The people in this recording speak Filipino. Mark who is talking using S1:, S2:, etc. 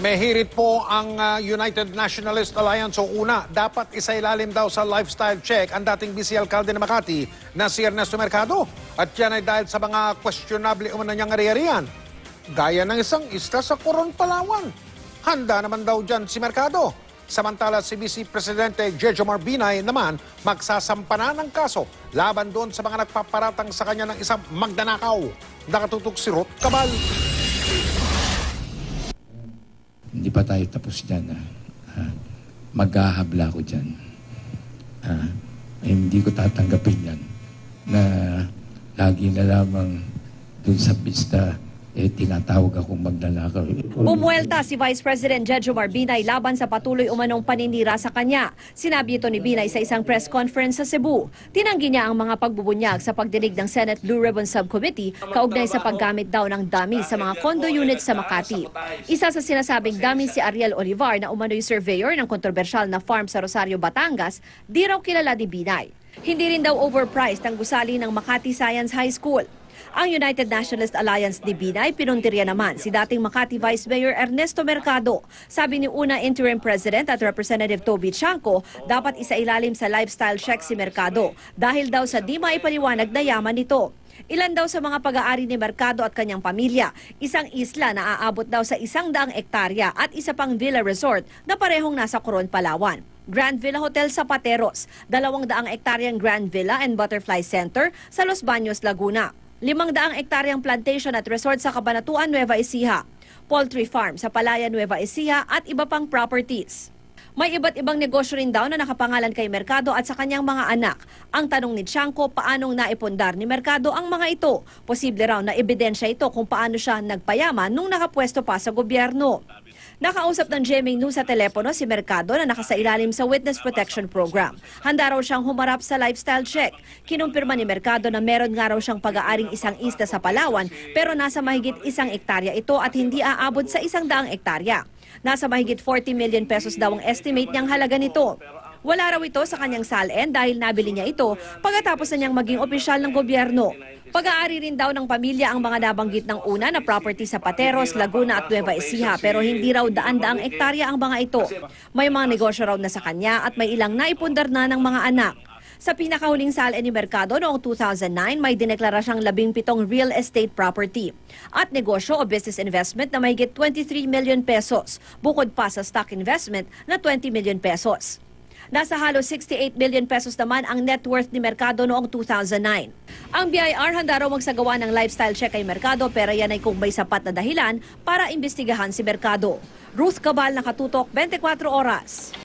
S1: May hirit po ang United Nationalist Alliance o UNA. Dapat isailalim daw sa lifestyle check ang dating vice alkalde ng Makati na si Ernesto Mercado. At yan ay dahil sa mga questionable umano niyang ari-arian. Gaya ng isang isla sa Coron, Palawan. Handa naman daw dyan si Mercado. Samantala si Vice Presidente Jejomar Binay naman magsasampa na ng kaso laban doon sa mga nagpaparatang sa kanya ng isang magnanakaw. Nakatutok si Ruth Cabal.
S2: Hindi pa tayo tapos dyan. Maghahabla ko dyan. Hindi ko tatanggapin yan na lagi na lamang dun sa pista tinatawag akong magnanakaw.
S3: Bumuelta si Vice President Jejomar Binay laban sa patuloy umanong paninira sa kanya. Sinabi ito ni Binay sa isang press conference sa Cebu. Tinanggi niya ang mga pagbubunyag sa pagdinig ng Senate Blue Ribbon Subcommittee kaugnay sa paggamit daw ng dummy sa mga condo units sa Makati. Isa sa sinasabing dummy si Ariel Olivar na umano'y surveyor ng kontrobersyal na farm sa Rosario, Batangas, di raw kilala ni Binay. Hindi rin daw overpriced ang gusali ng Makati Science High School. Ang United Nationalist Alliance ni Binay, pinuntirya naman si dating Makati Vice Mayor Ernesto Mercado. Sabi ni una Interim President at Representative Toby Chanco, dapat isailalim sa lifestyle check si Mercado dahil daw sa di maipaliwanag na yaman nito. Ilan daw sa mga pag-aari ni Mercado at kanyang pamilya, isang isla na aabot daw sa 100 ektarya at isa pang villa resort na parehong nasa Coron, Palawan. Grand Villa Hotel sa Pateros, 200 ektaryang Grand Villa and Butterfly Center sa Los Baños, Laguna. 500 ektaryang plantation at resort sa Cabanatuan, Nueva Ecija, poultry farm sa Palaya, Nueva Ecija at iba pang properties. May iba't ibang negosyo rin daw na nakapangalan kay Mercado at sa kanyang mga anak. Ang tanong ni Chanco, paanong naipundar ni Mercado ang mga ito? Posible raw na ebidensya ito kung paano siya nagpayaman nung nakapwesto pa sa gobyerno. Nakausap ng GMA News sa telepono si Mercado na nakasailalim sa Witness Protection Program. Handa raw siyang humarap sa lifestyle check. Kinumpirma ni Mercado na meron nga raw siyang pag-aaring isang isla sa Palawan pero nasa mahigit 1 ektarya ito at hindi aabot sa 100 ektarya. Nasa mahigit 40 million pesos daw ang estimate niyang halaga nito. Wala raw ito sa kanyang salin dahil nabili niya ito pagkatapos na niyang maging opisyal ng gobyerno. Pag-aari rin daw ng pamilya ang mga nabanggit ng una na property sa Pateros, Laguna at Nueva Ecija pero hindi raw daan-daang ektarya ang mga ito. May mga negosyo raw na sa kanya at may ilang naipundar na ng mga anak. Sa pinakahuling salin ni Mercado noong 2009, may dineklara siyang 17 real estate property at negosyo o business investment na mahigit 23 million pesos, bukod pa sa stock investment na 20 million pesos. Nasa halos 68 million pesos naman ang net worth ni Mercado noong 2009. Ang BIR handa raw magsagawa ng lifestyle check kay Mercado pero yan ay kung may sapat na dahilan para imbestigahan si Mercado. Ruth Cabal, Nakatutok, 24 Oras.